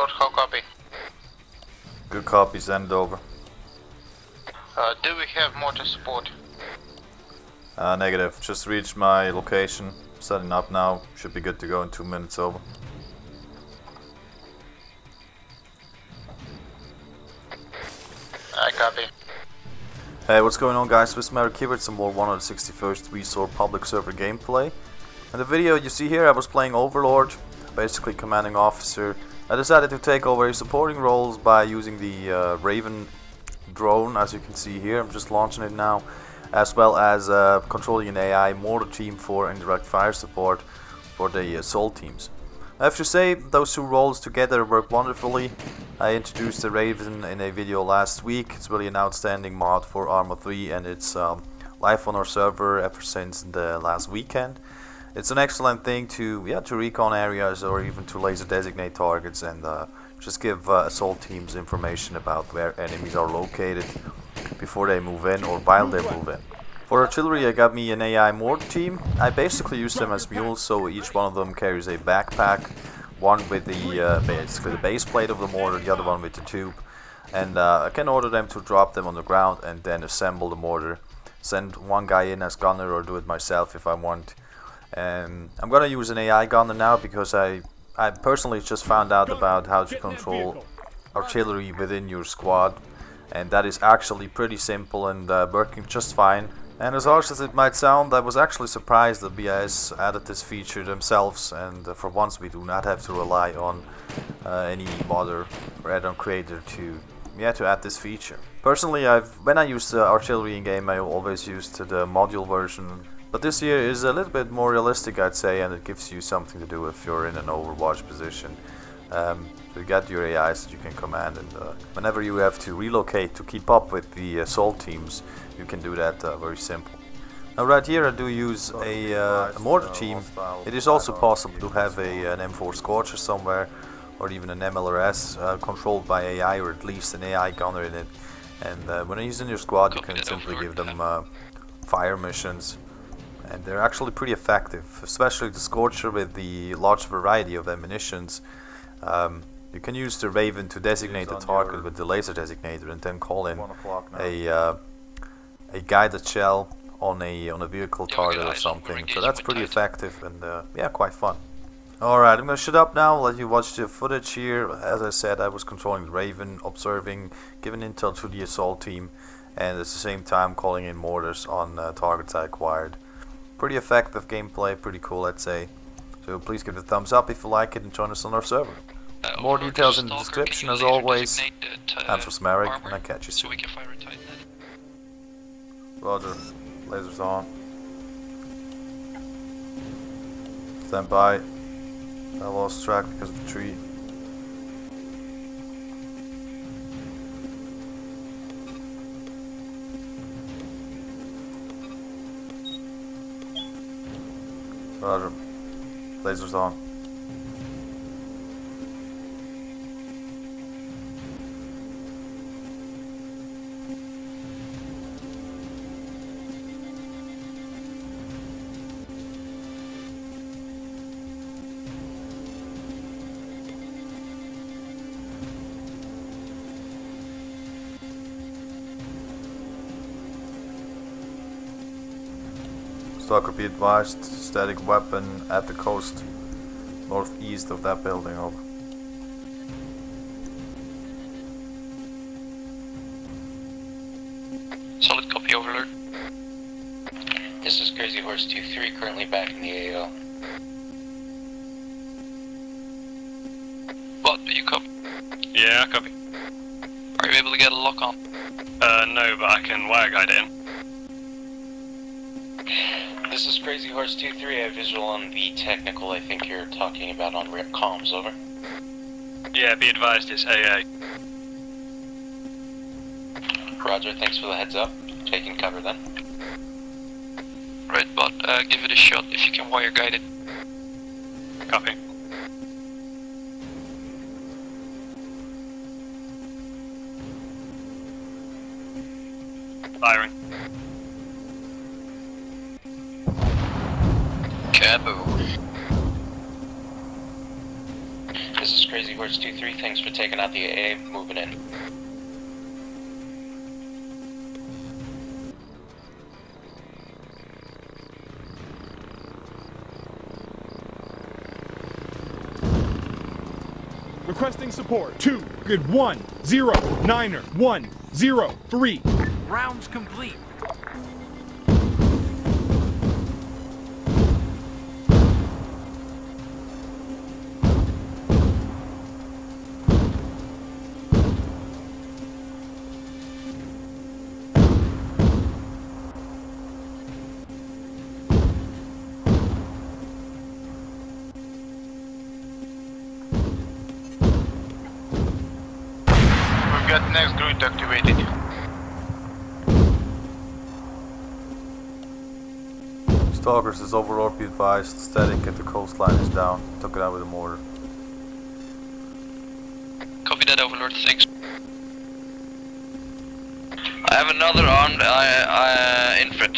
Overlord, how copy? Good copy, send it over. Do we have mortar support? Negative, just reached my location. Setting up now, should be good to go in 2 minutes, over. I copy. Hey, what's going on guys, Swiss Merrick here with some more 161st V-SOAR public server gameplay. In the video you see here I was playing Overlord, basically commanding officer. I decided to take over supporting roles by using the Raven drone, as you can see here. I'm just launching it now, as well as controlling an AI mortar team for indirect fire support for the assault teams. I have to say, those two roles together work wonderfully. I introduced the Raven in a video last week. It's really an outstanding mod for ARMA 3 and it's live on our server ever since the last weekend. It's an excellent thing to recon areas or even to laser designate targets and just give assault teams information about where enemies are located before they move in or while they move in. For artillery I got me an AI mortar team. I basically use them as mules, so each one of them carries a backpack, one with the basically the base plate of the mortar, the other one with the tube, and I can order them to drop them on the ground and then assemble the mortar, send one guy in as gunner or do it myself if I want. I'm gonna use an AI gunner now because I personally just found out about how to control artillery within your squad, and that is actually pretty simple and working just fine. And as harsh as it might sound, I was actually surprised that BIS added this feature themselves, and for once we do not have to rely on any modder or add-on creator to add this feature. Personally, when I used artillery in game, I always used the module version, but this here is a little bit more realistic, I'd say, and it gives you something to do if you're in an overwatch position. You got your AIs that you can command, and whenever you have to relocate to keep up with the assault teams, you can do that very simple. Now right here I do use a mortar team. It is also possible to have an M4 Scorcher somewhere, or even an MLRS controlled by AI, or at least an AI gunner in it. And when he's in your squad you can simply give them fire missions, and they're actually pretty effective, especially the Scorcher with the large variety of ammunitions. You can use the Raven to designate the target with the laser designator and then call in a guided shell on a vehicle target or something. So that's pretty effective and yeah, quite fun. Alright, I'm gonna shut up now, let you watch the footage here. As I said, I was controlling the Raven, observing, giving intel to the assault team, and at the same time calling in mortars on targets I acquired. Pretty effective gameplay, pretty cool, I'd say. So please give it a thumbs up if you like it and join us on our server. More details in the description as always. I'm Swiss Merrick, and I'll catch you soon. Roger, lasers on. Stand by. I lost track because of the tree. Roger, lasers on. Stalker, be advised, static weapon at the coast, northeast of that building, over. Solid copy, Overlord. This is Crazy Horse 2-3, currently back in the AO. What, do you copy? Yeah, I copy. Are you able to get a lock on? No, but I can wire guide it in. This is Crazy Horse 2-3, I have visual on the technical I think you're talking about on comms, over. Yeah, be advised it's AA. Roger, thanks for the heads up. Taking cover then. Right, but give it a shot if you can wire guide it. Copy. Firing. Cabo. This is Crazy Horse 2-3, thanks for taking out the AA, moving in. Requesting support. 2, good 1, 0, 9er, 1, 0, 3. Rounds complete. We've got next grid activated. Stalkers is overlord, be advised, static if the coastline is down. Took it out with a mortar. Copy that, Overlord, thanks. I have another armed infant.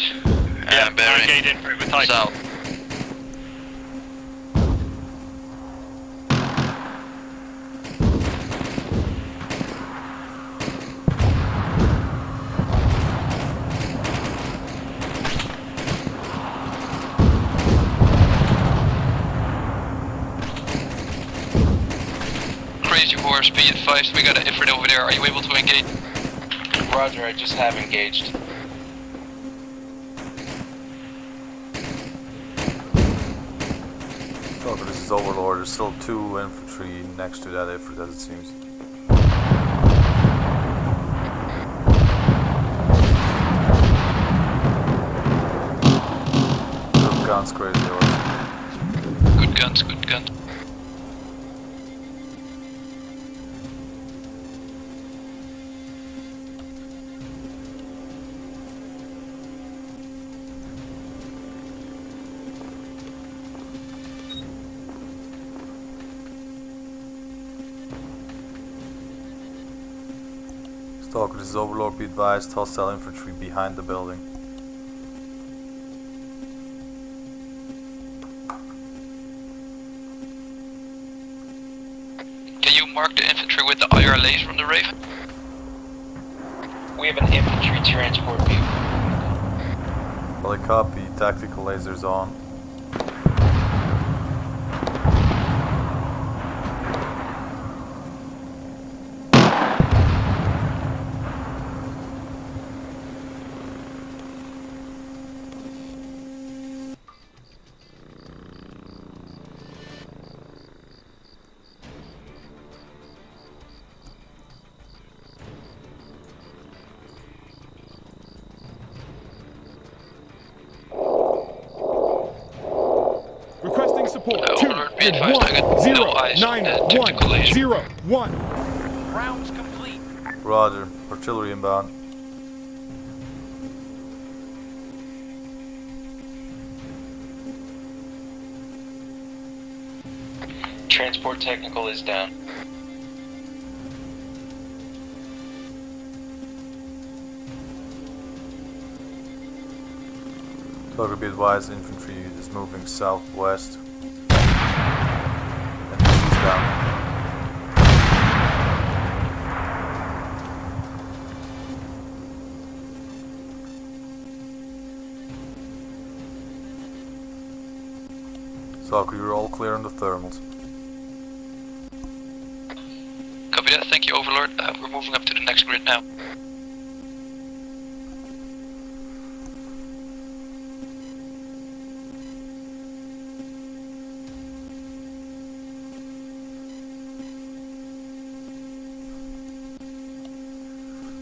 Yeah, bearing gate infantry with Titan. south. Crazy Horse, be advised, we got an infant over there. Are you able to engage? Roger, I just have engaged. Stalker, this is overlord. There's still 2 infantry next to that effort, as it seems. Good guns, Crazy Horse. Good guns, good guns. Stalker, this is overlord, be advised, hostile infantry behind the building. Can you mark the infantry with the IRLAs from the Raven? We have an infantry transport vehicle. Well, I copy, tactical lasers on. Requesting support. No, 2, Overlord, be good advised, I 1, got 0, no eyes on 9er, the tactical 1, laser. 0, 1. Rounds complete. Roger, artillery inbound. Transport technical is down. Stalker, be advised, infantry is moving southwest. And this is down. Stalker, you're all clear on the thermals. Copy that, thank you, Overlord. We're moving up to the next grid now.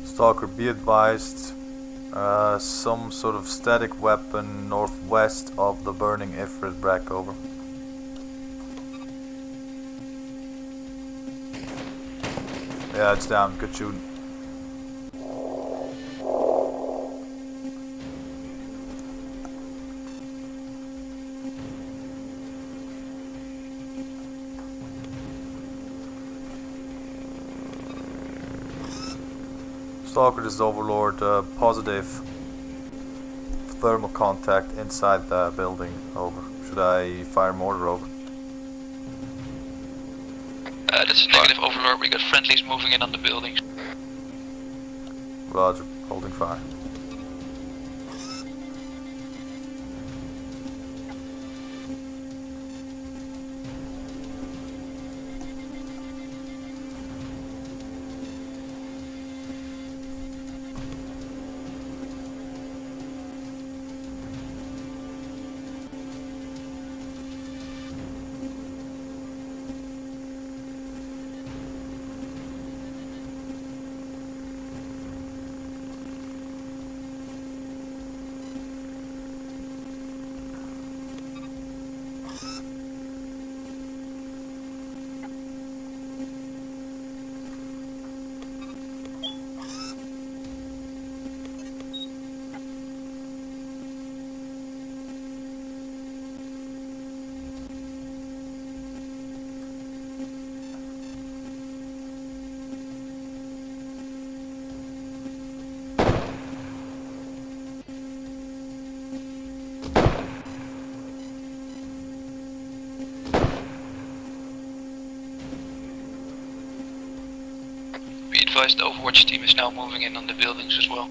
Stalker, be advised, some sort of static weapon northwest of the burning Ifrit Brack, over. Yeah, it's down, good shooting. Stalker, this is Overlord, positive thermal contact inside the building, over. Should I fire mortar, over? That's a negative, Overlord. We got friendlies moving in on the buildings. Roger, holding fire. Be advised, the Overwatch team is now moving in on the buildings as well.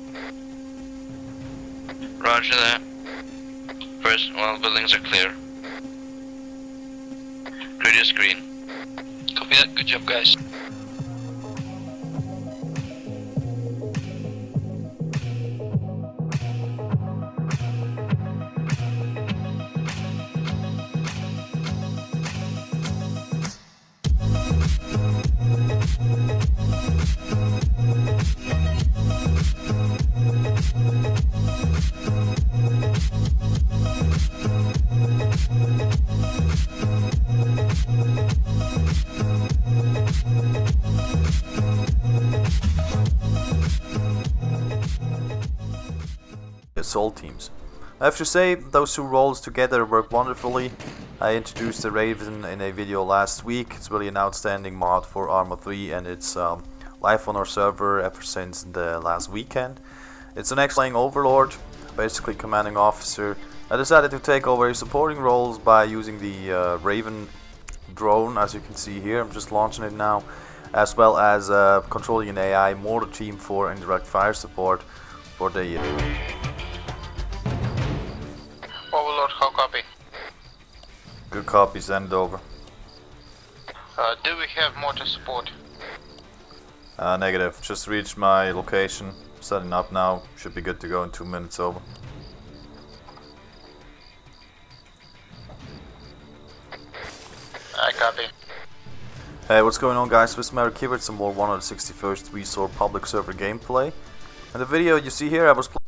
Roger that. First, all buildings are clear. Clear your screen. Copy that, good job guys. Assault teams. I have to say, those two roles together work wonderfully. I introduced the Raven in a video last week. It's really an outstanding mod for ARMA 3 and it's live on our server ever since the last weekend. It's an excellent Overlord, basically commanding officer. I decided to take over his supporting roles by using the Raven drone, as you can see here. I'm just launching it now, as well as controlling an AI mortar team for indirect fire support for the Overlord, how copy? good copy, send it over. Do we have mortar support? Negative, just reached my location, setting up now, should be good to go in 2 minutes. Over. I copy. Hey, what's going on guys, this is Merrick here with some more 161st V-SOAR public server gameplay. In the video you see here I was playing